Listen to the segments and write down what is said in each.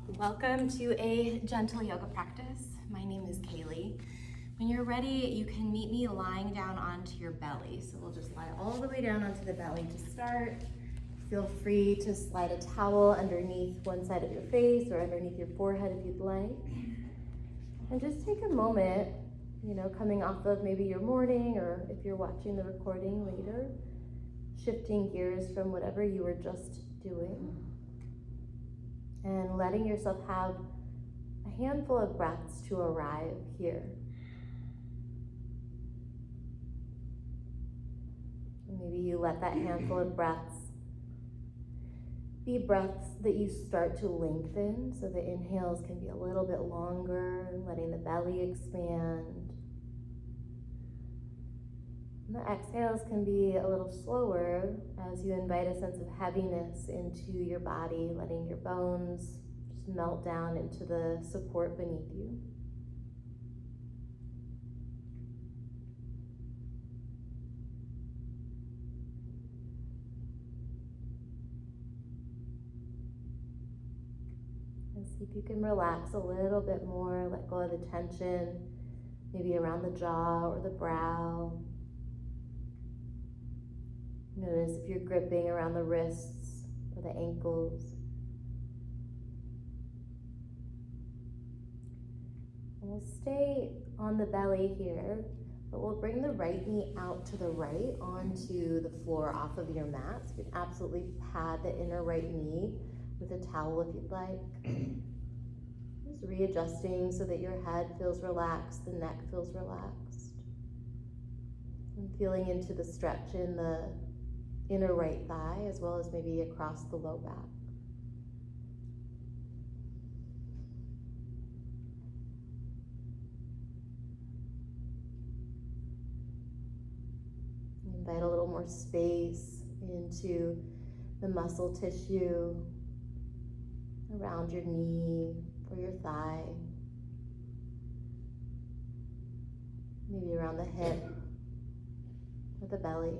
Welcome to a gentle yoga practice. My name is Kaylee. When you're ready, you can meet me lying down onto your belly. So we'll just lie all the way down onto the belly to start. Feel free to slide a towel underneath one side of your face or underneath your forehead if you'd like. And just take a moment, coming off of maybe your morning, or if you're watching the recording later, shifting gears from whatever you were just doing. And letting yourself have a handful of breaths to arrive here. And maybe you let that handful of breaths be breaths that you start to lengthen, so the inhales can be a little bit longer, letting the belly expand. And the exhales can be a little slower as you invite a sense of heaviness into your body, letting your bones just melt down into the support beneath you. And see if you can relax a little bit more, let go of the tension, maybe around the jaw or the brow. Notice if you're gripping around the wrists or the ankles. And we'll stay on the belly here, but we'll bring the right knee out to the right onto the floor off of your mat. So you can absolutely pad the inner right knee with a towel if you'd like. Just readjusting so that your head feels relaxed, the neck feels relaxed. And feeling into the stretch in the inner right thigh, as well as maybe across the low back. Invite a little more space into the muscle tissue around your knee or your thigh, maybe around the hip or the belly.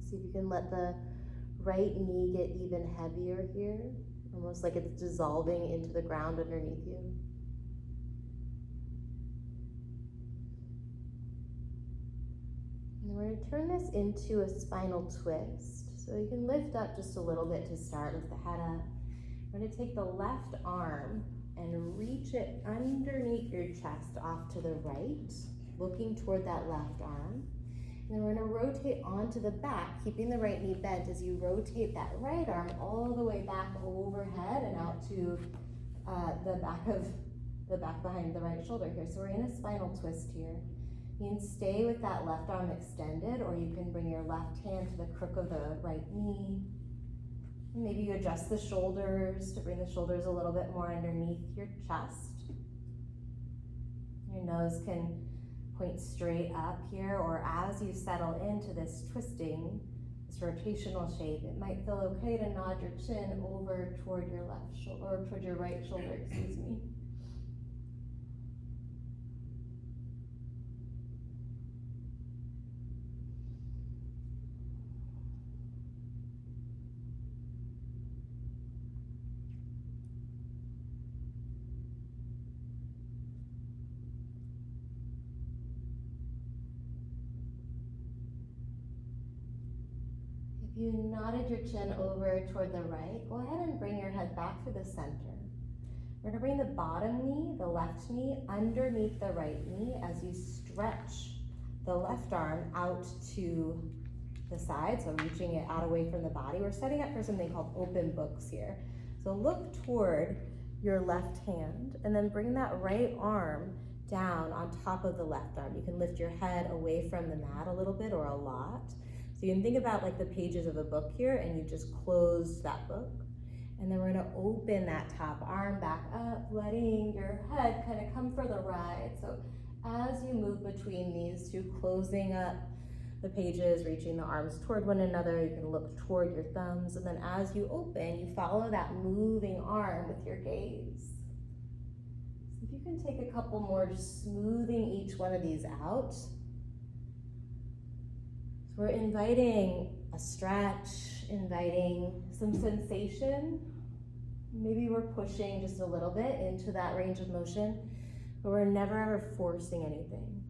See if you can let the right knee get even heavier here, almost like it's dissolving into the ground underneath you. And we're going to turn this into a spinal twist. So you can lift up just a little bit to start, lift the head up. We're going to take the left arm and reach it underneath your chest off to the right, looking toward that left arm. And then we're going to rotate onto the back, keeping the right knee bent as you rotate that right arm all the way back overhead and out to the back behind the right shoulder here. So we're in a spinal twist here. You can stay with that left arm extended, or you can bring your left hand to the crook of the right knee. And maybe you adjust the shoulders to bring the shoulders a little bit more underneath your chest. Your nose can point straight up here, or as you settle into this twisting, this rotational shape, it might feel okay to nod your chin over toward your left shoulder, or toward your right shoulder, excuse me. If you nodded your chin over toward the right, go ahead and bring your head back to the center. We're going to bring the bottom knee, the left knee, underneath the right knee as you stretch the left arm out to the side, so reaching it out away from the body. We're setting up for something called open books here. So look toward your left hand and then bring that right arm down on top of the left arm. You can lift your head away from the mat a little bit or a lot. So you can think about like the pages of a book here, and you just close that book. And then we're going to open that top arm back up, letting your head kind of come for the ride. So as you move between these two, closing up the pages, reaching the arms toward one another, you can look toward your thumbs. And then as you open, you follow that moving arm with your gaze. So if you can take a couple more, just smoothing each one of these out. We're inviting a stretch, inviting some sensation. Maybe we're pushing just a little bit into that range of motion, but we're never ever forcing anything.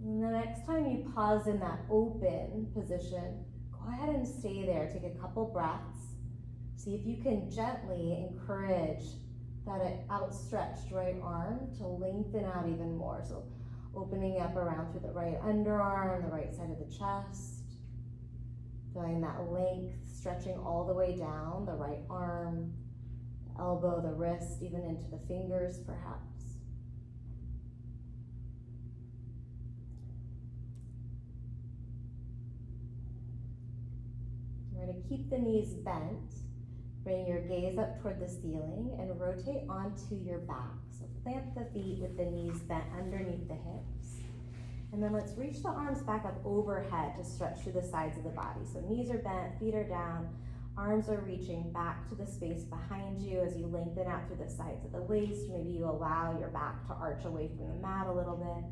And the next time you pause in that open position, go ahead and stay there. Take a couple breaths. See if you can gently encourage that outstretched right arm to lengthen out even more. So opening up around through the right underarm, the right side of the chest. Feeling that length, stretching all the way down the right arm, the elbow, the wrist, even into the fingers perhaps. We're going to keep the knees bent. Bring your gaze up toward the ceiling and rotate onto your back. So plant the feet with the knees bent underneath the hips. And then let's reach the arms back up overhead to stretch through the sides of the body. So knees are bent, feet are down, arms are reaching back to the space behind you as you lengthen out through the sides of the waist. Maybe you allow your back to arch away from the mat a little bit.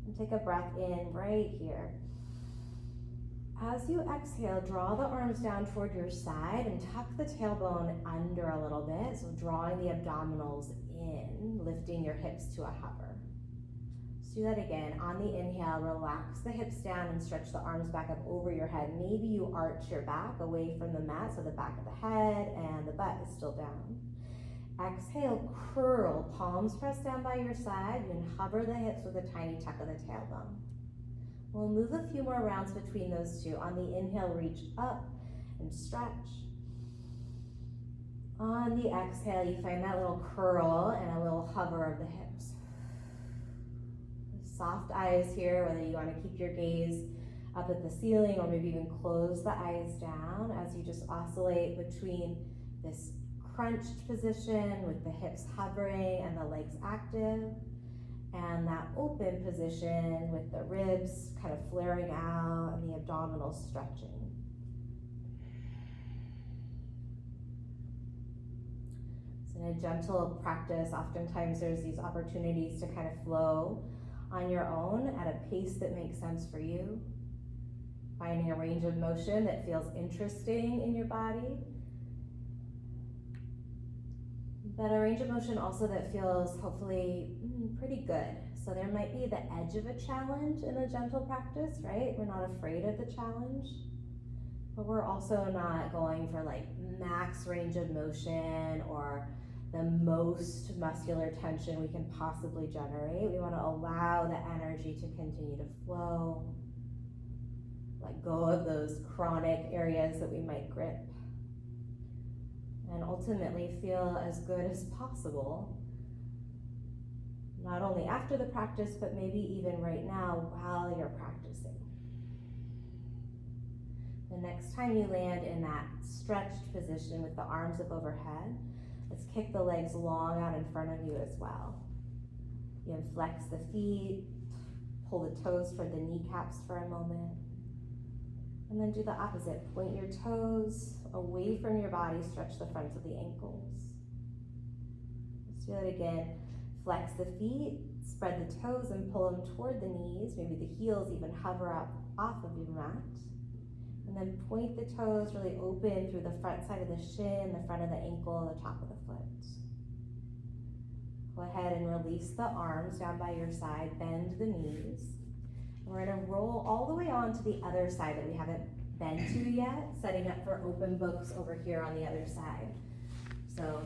And take a breath in right here. As you exhale, draw the arms down toward your side and tuck the tailbone under a little bit. So drawing the abdominals in, lifting your hips to a hover. Let's do that again. On the inhale, relax the hips down and stretch the arms back up over your head. Maybe you arch your back away from the mat, so the back of the head and the butt is still down. Exhale, curl, palms pressed down by your side. You can hover the hips with a tiny tuck of the tailbone. We'll move a few more rounds between those two. On the inhale, reach up and stretch. On the exhale, you find that little curl and a little hover of the hips. Soft eyes here, whether you want to keep your gaze up at the ceiling or maybe even close the eyes down as you just oscillate between this crunched position with the hips hovering and the legs active, and that open position with the ribs kind of flaring out and the abdominals stretching. So in a gentle practice, oftentimes there's these opportunities to kind of flow on your own at a pace that makes sense for you, finding a range of motion that feels interesting in your body, but a range of motion also that feels hopefully pretty good. So there might be the edge of a challenge in a gentle practice, right? We're not afraid of the challenge, but we're also not going for like max range of motion or the most muscular tension we can possibly generate. We want to allow the energy to continue to flow, let go of those chronic areas that we might grip, and ultimately feel as good as possible, not only after the practice, but maybe even right now while you're practicing. The next time you land in that stretched position with the arms up overhead, let's kick the legs long out in front of you as well. You can flex the feet, pull the toes toward the kneecaps for a moment, and then do the opposite. Point your toes away from your body, stretch the fronts of the ankles. Let's do that again. Flex the feet, spread the toes and pull them toward the knees. Maybe the heels even hover up off of your mat. And then point the toes really open through the front side of the shin, the front of the ankle, the top of the foot. Go ahead and release the arms down by your side, bend the knees. We're gonna roll all the way on to the other side that we haven't been to yet, setting up for open books over here on the other side. So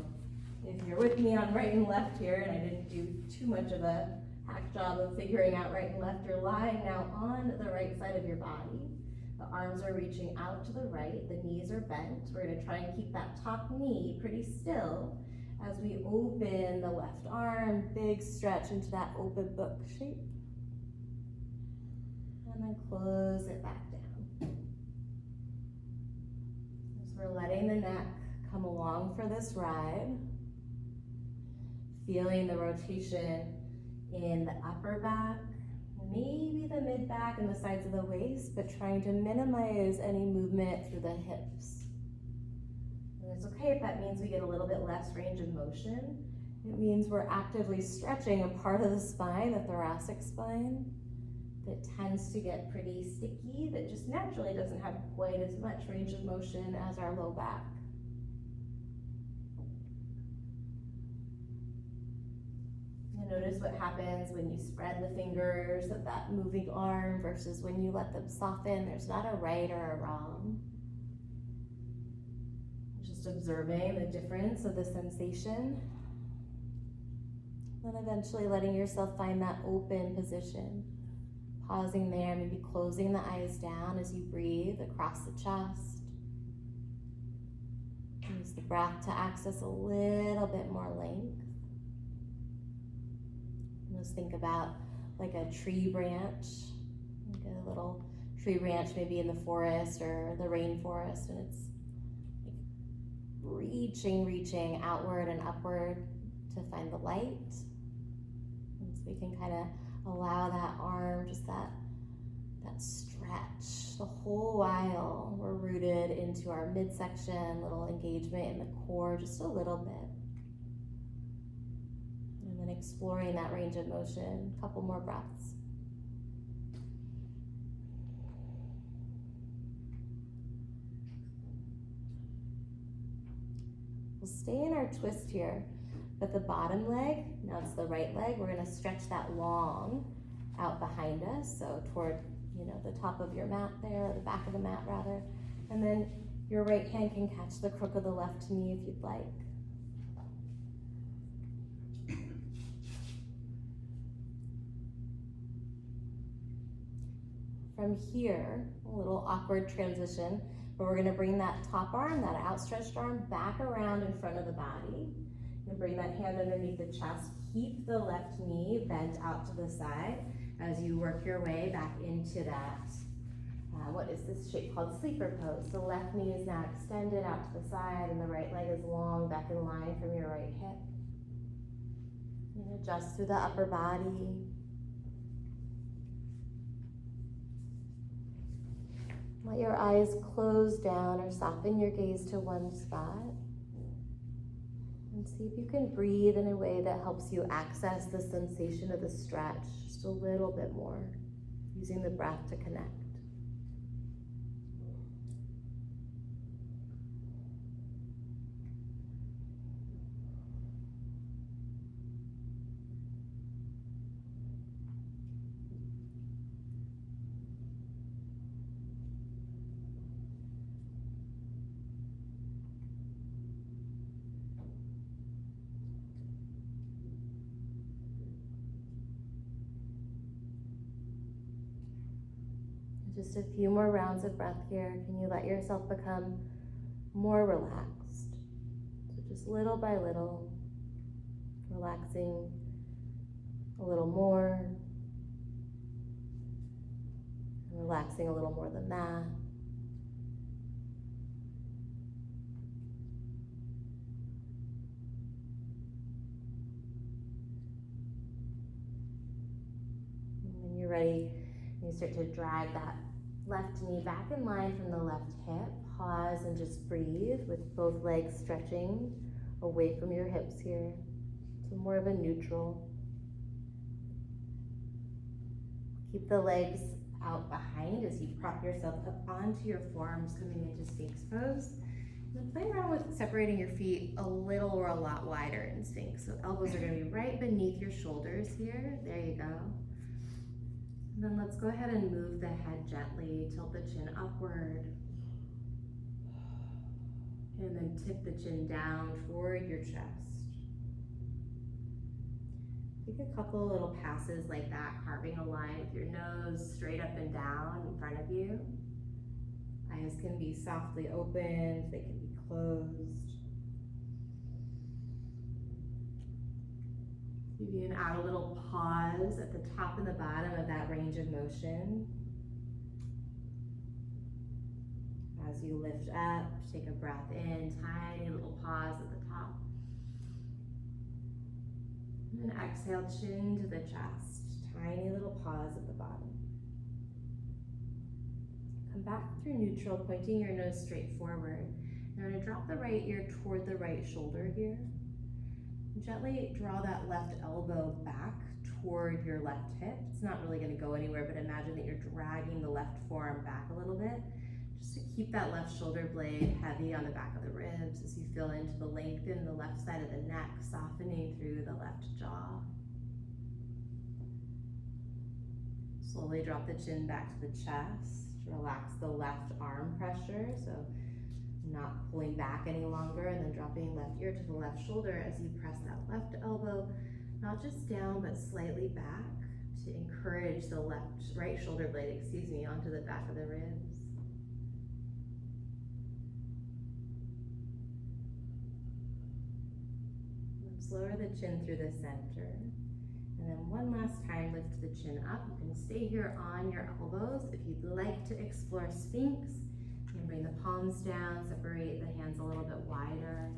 if you're with me on right and left here, and I didn't do too much of a hack job of figuring out right and left, you're lying now on the right side of your body. The arms are reaching out to the right, the knees are bent. We're gonna try and keep that top knee pretty still as we open the left arm, big stretch into that open book shape. And then close it back down. As we're letting the neck come along for this ride, feeling the rotation in the upper back, maybe the mid back and the sides of the waist, but trying to minimize any movement through the hips. And it's okay if that means we get a little bit less range of motion. It means we're actively stretching a part of the spine, the thoracic spine, that tends to get pretty sticky, that just naturally doesn't have quite as much range of motion as our low back. And notice what happens when you spread the fingers of that moving arm versus when you let them soften. There's not a right or a wrong. Just observing the difference of the sensation. Then eventually letting yourself find that open position. Pausing there, maybe closing the eyes down as you breathe across the chest. Use the breath to access a little bit more length. Just think about like a tree branch, like a little tree branch maybe in the forest or the rainforest, and it's like reaching outward and upward to find the light. And so we can kind of allow that arm, just that stretch the whole while we're rooted into our midsection, little engagement in the core, just a little bit. And then exploring that range of motion, a couple more breaths. We'll stay in our twist here, but the bottom leg, now it's the right leg, we're gonna stretch that long out behind us, so toward, the top of your mat there, or the back of the mat rather. And then your right hand can catch the crook of the left knee if you'd like. From here, a little awkward transition, but we're gonna bring that top arm, that outstretched arm, back around in front of the body. And bring that hand underneath the chest. Keep the left knee bent out to the side as you work your way back into that, what is this shape called? Sleeper pose. The left knee is now extended out to the side and the right leg is long back in line from your right hip. And adjust through the upper body. Let your eyes close down or soften your gaze to one spot. And see if you can breathe in a way that helps you access the sensation of the stretch just a little bit more, using the breath to connect. Just a few more rounds of breath here. Can you let yourself become more relaxed? So just little by little, relaxing a little more, and relaxing a little more than that. And when you're ready, you start to drag that left knee back in line from the left hip. Pause and just breathe with both legs stretching away from your hips here. So more of a neutral. Keep the legs out behind as you prop yourself up onto your forearms, coming into Sphinx pose. And then play around with separating your feet a little or a lot wider in Sphinx. So elbows are going to be right beneath your shoulders here. There you go. And then let's go ahead and move the head gently, tilt the chin upward. And then tip the chin down toward your chest. Take a couple little passes like that, carving a line with your nose straight up and down in front of you. Eyes can be softly opened, they can be closed. You can add a little pause at the top and the bottom of that range of motion. As you lift up, take a breath in, tiny little pause at the top. And then exhale, chin to the chest, tiny little pause at the bottom. Come back through neutral, pointing your nose straight forward. You're going to drop the right ear toward the right shoulder here. Gently draw that left elbow back toward your left hip. It's not really gonna go anywhere, but imagine that you're dragging the left forearm back a little bit, just to keep that left shoulder blade heavy on the back of the ribs as you feel into the lengthen the left side of the neck, softening through the left jaw. Slowly drop the chin back to the chest. Relax the left arm pressure, so not pulling back any longer, and then dropping left ear to the left shoulder as you press that left elbow, not just down, but slightly back to encourage the right shoulder blade, onto the back of the ribs. Lower the chin through the center. And then one last time, lift the chin up. You can stay here on your elbows. If you'd like to explore Sphinx, you can bring the palms down, separate the hands a little bit wider.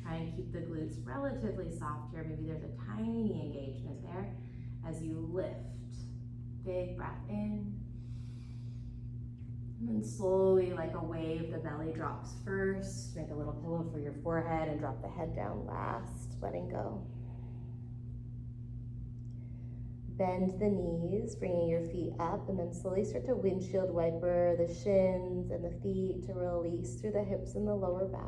Try and keep the glutes relatively soft here. Maybe there's a tiny engagement there as you lift. Big breath in. And then slowly, like a wave, the belly drops first. Make a little pillow for your forehead and drop the head down last, letting go. Bend the knees, bringing your feet up, and then slowly start to windshield wiper the shins and the feet to release through the hips and the lower back.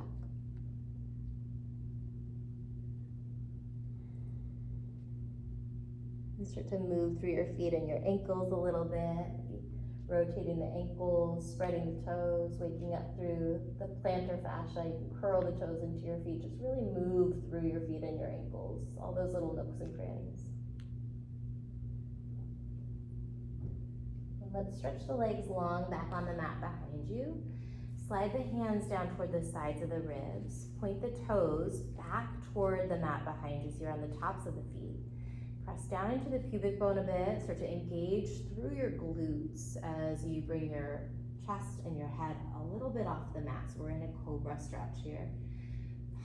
And start to move through your feet and your ankles a little bit. Rotating the ankles, spreading the toes, waking up through the plantar fascia. You can curl the toes into your feet. Just really move through your feet and your ankles, all those little nooks and crannies. And let's stretch the legs long back on the mat behind you. Slide the hands down toward the sides of the ribs. Point the toes back toward the mat behind you, so you're on the tops of the feet. Press down into the pubic bone a bit, start to engage through your glutes as you bring your chest and your head a little bit off the mat. So we're in a cobra stretch here.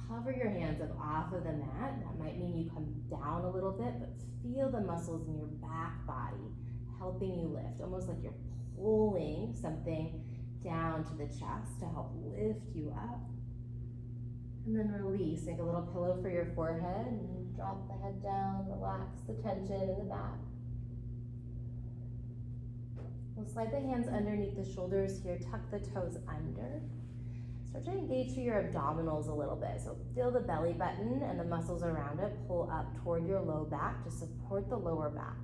Hover your hands up off of the mat. That might mean you come down a little bit, but feel the muscles in your back body helping you lift, almost like you're pulling something down to the chest to help lift you up. And then release, make a little pillow for your forehead and drop the head down, relax the tension in the back. We'll slide the hands underneath the shoulders here, tuck the toes under. Start to engage through your abdominals a little bit. So feel the belly button and the muscles around it pull up toward your low back to support the lower back.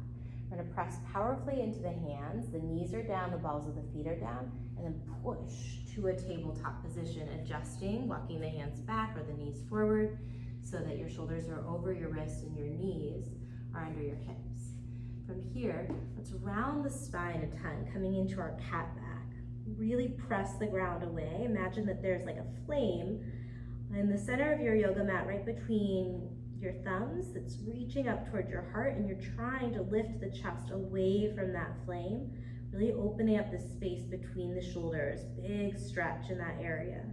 We're gonna press powerfully into the hands, the knees are down, the balls of the feet are down, and then push to a tabletop position, adjusting, walking the hands back or the knees forward so that your shoulders are over your wrists and your knees are under your hips. From here, let's round the spine a ton, coming into our cat back. Really press the ground away. Imagine that there's like a flame in the center of your yoga mat, right between your thumbs, that's reaching up toward your heart, and you're trying to lift the chest away from that flame, really opening up the space between the shoulders. Big stretch in that area.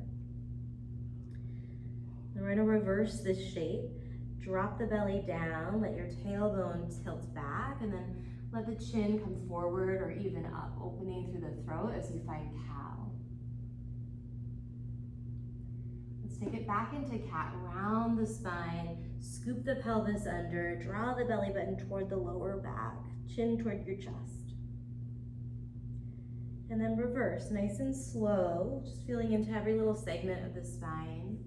And we're gonna reverse this shape. Drop the belly down, let your tailbone tilt back, and then let the chin come forward or even up, opening through the throat as you find cow. Let's take it back into cat, round the spine, scoop the pelvis under, draw the belly button toward the lower back, chin toward your chest. And then reverse, nice and slow, just feeling into every little segment of the spine.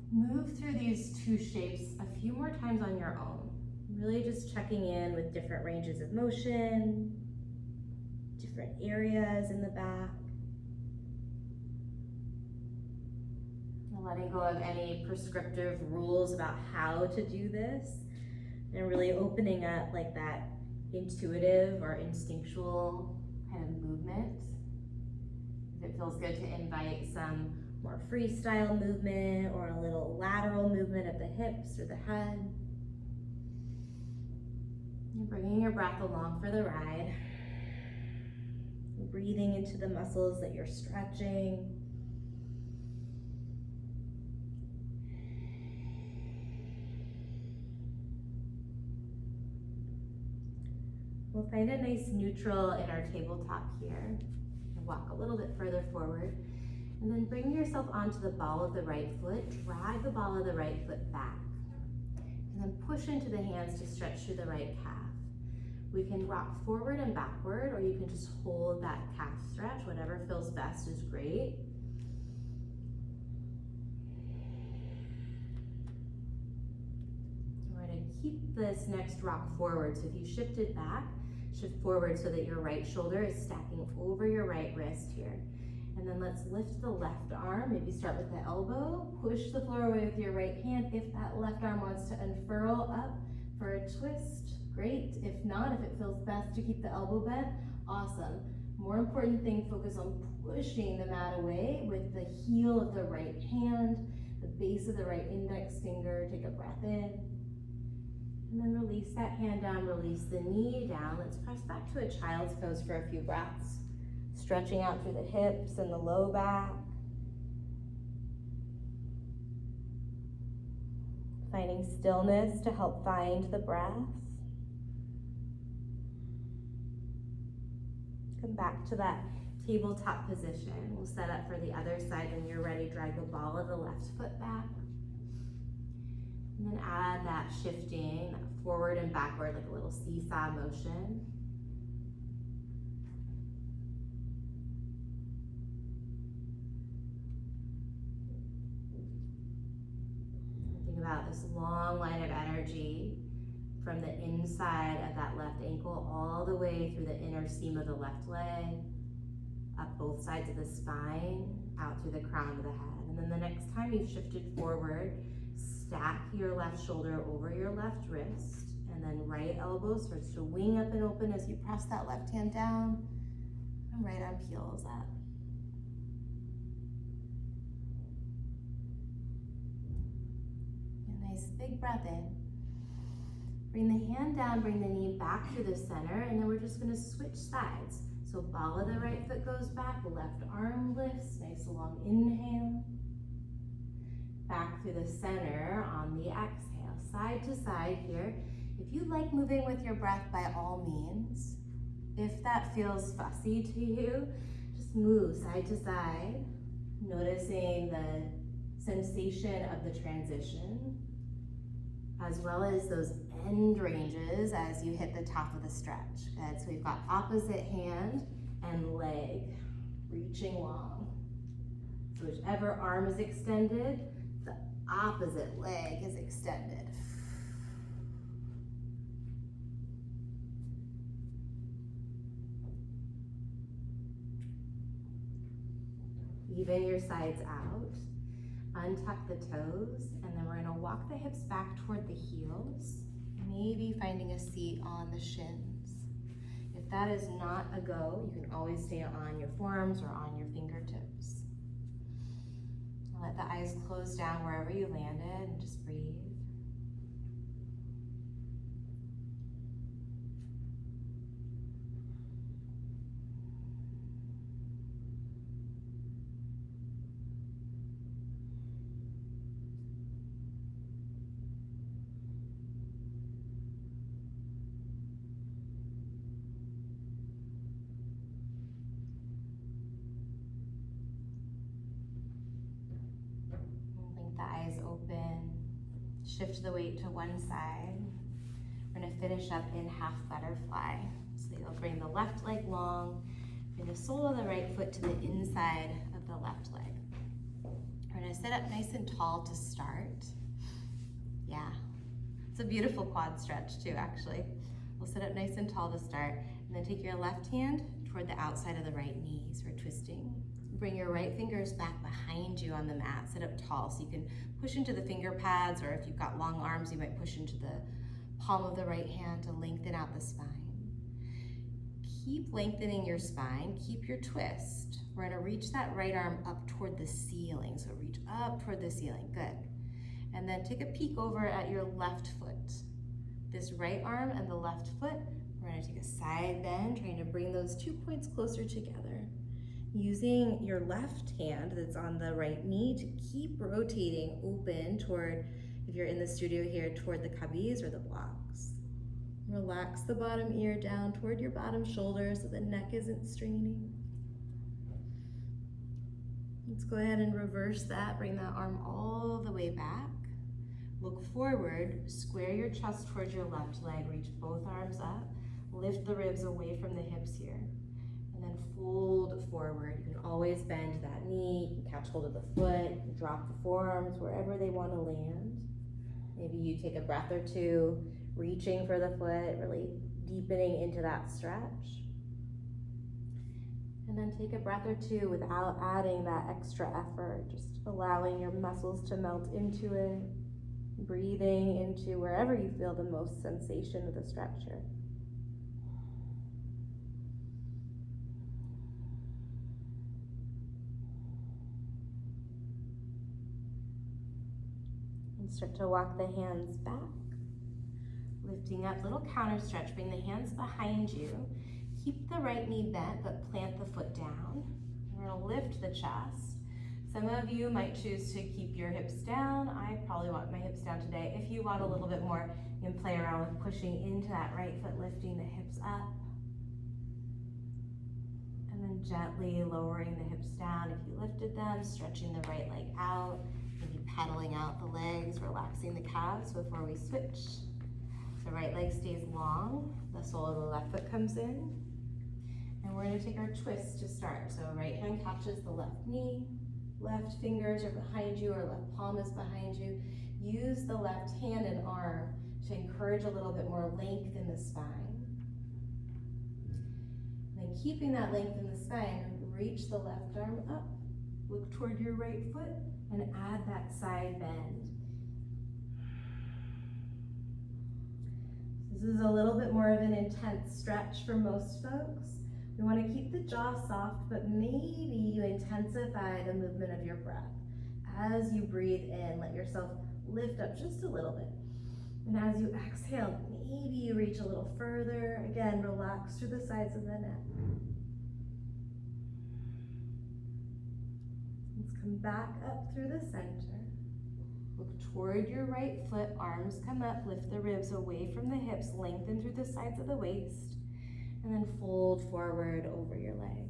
Move through these two shapes a few more times on your own. Really just checking in with different ranges of motion, different areas in the back. And letting go of any prescriptive rules about how to do this, and really opening up like that intuitive or instinctual kind of movement. If it feels good to invite some more freestyle movement or a little lateral movement of the hips or the head. You're bringing your breath along for the ride. Breathing into the muscles that you're stretching. We'll find a nice neutral in our tabletop here. Walk a little bit further forward. And then bring yourself onto the ball of the right foot. Drag the ball of the right foot back. And then push into the hands to stretch through the right calf. We can rock forward and backward, or you can just hold that calf stretch. Whatever feels best is great. We're going to keep this next rock forward. So if you shift it back, shift forward so that your right shoulder is stacking over your right wrist here. And then let's lift the left arm. Maybe start with the elbow. Push the floor away with your right hand. If that left arm wants to unfurl up for a twist, great. If not, if it feels best to keep the elbow bent, awesome. More important thing, focus on pushing the mat away with the heel of the right hand, the base of the right index finger. Take a breath in. And then release that hand down, release the knee down. Let's press back to a child's pose for a few breaths. Stretching out through the hips and the low back. Finding stillness to help find the breath. Come back to that tabletop position. We'll set up for the other side. When you're ready, drag the ball of the left foot back. And then add that shifting forward and backward like a little seesaw motion. Think about this long line of energy from the inside of that left ankle all the way through the inner seam of the left leg, up both sides of the spine, out through the crown of the head. And then the next time you've shifted forward, stack your left shoulder over your left wrist, and then right elbow starts to wing up and open as you press that left hand down, and right arm peels up. A nice big breath in. Bring the hand down, bring the knee back to the center, and then we're just going to switch sides. So ball of the right foot goes back, left arm lifts, nice long inhale. Back through the center on the exhale, side to side here. If you like moving with your breath, by all means. If that feels fussy to you, just move side to side, noticing the sensation of the transition, as well as those end ranges as you hit the top of the stretch. Good, so we've got opposite hand and leg reaching long. So whichever arm is extended, the opposite leg is extended. Even your sides out. Untuck the toes, and then we're going to walk the hips back toward the heels, maybe finding a seat on the shins. If that is not a go, you can always stay on your forearms or on your fingertips. Let the eyes close down wherever you landed and just breathe. The eyes open, shift the weight to one side. We're going to finish up in half butterfly. So you'll bring the left leg long, bring the sole of the right foot to the inside of the left leg. We're going to sit up nice and tall to start. Yeah, it's a beautiful quad stretch too, actually. We'll sit up nice and tall to start, and then take your left hand toward the outside of the right knee. So we're twisting. Bring your right fingers back behind you on the mat. Sit up tall so you can push into the finger pads, or if you've got long arms, you might push into the palm of the right hand to lengthen out the spine. Keep lengthening your spine. Keep your twist. We're going to reach that right arm up toward the ceiling. So reach up toward the ceiling. Good. And then take a peek over at your left foot. This right arm and the left foot, we're going to take a side bend, trying to bring those 2 points closer together. Using your left hand that's on the right knee to keep rotating open toward, if you're in the studio here, toward the cubbies or the blocks. Relax the bottom ear down toward your bottom shoulder so the neck isn't straining. Let's go ahead and reverse that. Bring that arm all the way back. Look forward, square your chest towards your left leg, reach both arms up, lift the ribs away from the hips here, and then fold forward. You can always bend that knee, you can catch hold of the foot, drop the forearms wherever they want to land. Maybe you take a breath or two, reaching for the foot, really deepening into that stretch. And then take a breath or two without adding that extra effort, just allowing your muscles to melt into it, breathing into wherever you feel the most sensation of the stretch here. And start to walk the hands back, lifting up, little counter stretch, bring the hands behind you. Keep the right knee bent, but plant the foot down. We're gonna lift the chest. Some of you might choose to keep your hips down. I probably want my hips down today. If you want a little bit more, you can play around with pushing into that right foot, lifting the hips up. And then gently lowering the hips down if you lifted them, stretching the right leg out, maybe pedaling out the legs, relaxing the calves before we switch. The right leg stays long, the sole of the left foot comes in. And we're gonna take our twist to start. So right hand catches the left knee, left fingers are behind you or left palm is behind you. Use the left hand and arm to encourage a little bit more length in the spine. And then keeping that length in the spine, reach the left arm up, look toward your right foot, and add that side bend. This is a little bit more of an intense stretch for most folks. We want to keep the jaw soft, but maybe you intensify the movement of your breath. As you breathe in, let yourself lift up just a little bit. And as you exhale, maybe you reach a little further. Again, relax through the sides of the neck. Let's come back up through the center. Look toward your right foot, arms come up, lift the ribs away from the hips, lengthen through the sides of the waist. And then fold forward over your leg.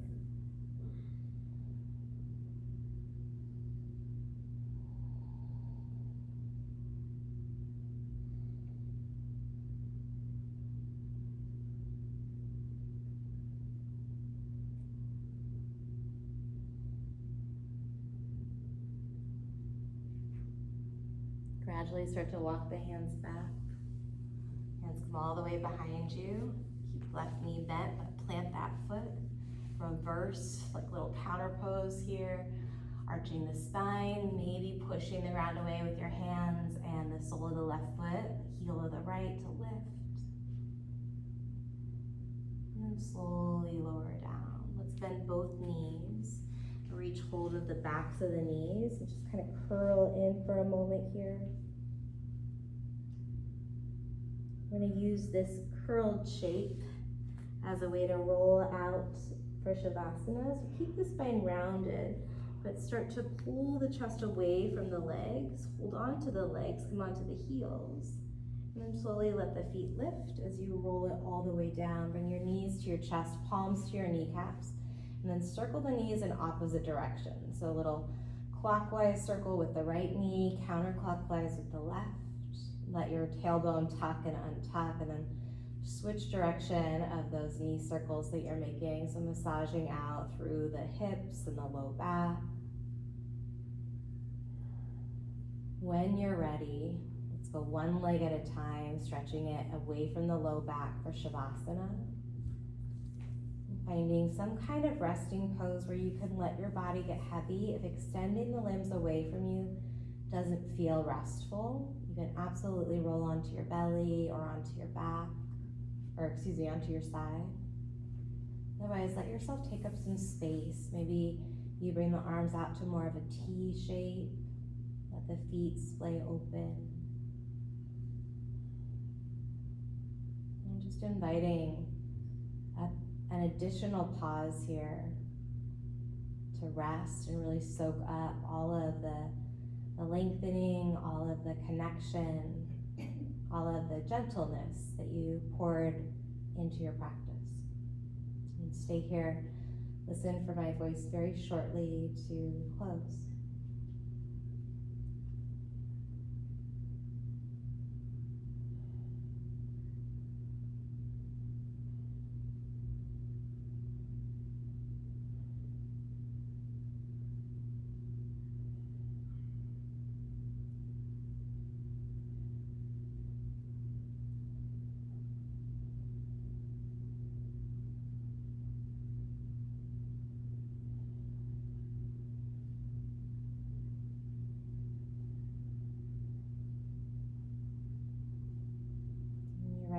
Gradually start to walk the hands back. Hands come all the way behind you. Keep left knee bent, but plant that foot. Reverse, like little counter pose here. Arching the spine, maybe pushing the ground away with your hands and the sole of the left foot, the heel of the right to lift. And then slowly lower down. Let's bend both knees. Reach hold of the backs of the knees and just kind of curl in for a moment here. We're going to use this curled shape as a way to roll out for Shavasana. So keep the spine rounded, but start to pull the chest away from the legs. Hold on to the legs, come onto the heels. And then slowly let the feet lift as you roll it all the way down. Bring your knees to your chest, palms to your kneecaps. And then circle the knees in opposite directions. So a little clockwise circle with the right knee, counterclockwise with the left. Let your tailbone tuck and untuck, and then switch direction of those knee circles that you're making. So massaging out through the hips and the low back. When you're ready, let's go one leg at a time, stretching it away from the low back for Shavasana. Finding some kind of resting pose where you can let your body get heavy. If extending the limbs away from you doesn't feel restful, you can absolutely roll onto your belly or onto your back, or onto your side. Otherwise, let yourself take up some space. Maybe you bring the arms out to more of a T shape. Let the feet splay open. And just inviting an additional pause here to rest and really soak up all of the lengthening, all of the connection, all of the gentleness that you poured into your practice. And stay here, listen for my voice very shortly to close.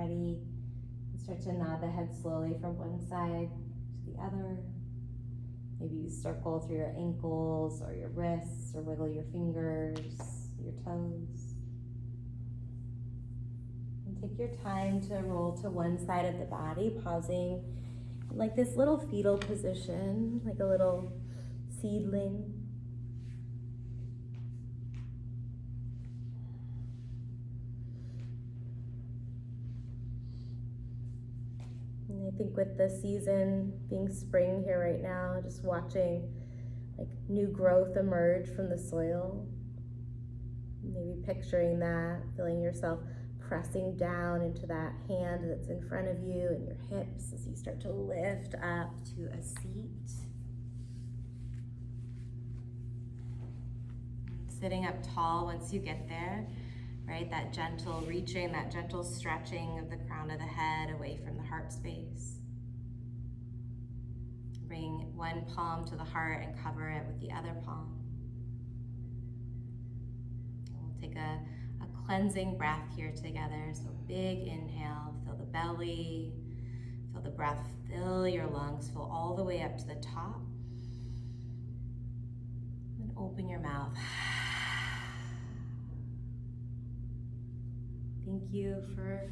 ready, start to nod the head slowly from one side to the other. Maybe you circle through your ankles or your wrists, or wiggle your fingers, your toes. And take your time to roll to one side of the body, pausing like this little fetal position, like a little seedling. And I think with the season being spring here right now, just watching like new growth emerge from the soil. Maybe picturing that, feeling yourself pressing down into that hand that's in front of you and your hips as you start to lift up to a seat. Sitting up tall once you get there, right? That gentle reaching, that gentle stretching of the crown of the head away from the heart space. Bring one palm to the heart and cover it with the other palm. Take a cleansing breath here together. So big inhale, fill the belly, feel the breath, fill your lungs, fill all the way up to the top. And open your mouth. Thank you for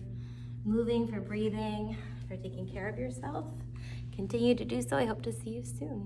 moving, for breathing, for taking care of yourself. Continue to do so. I hope to see you soon.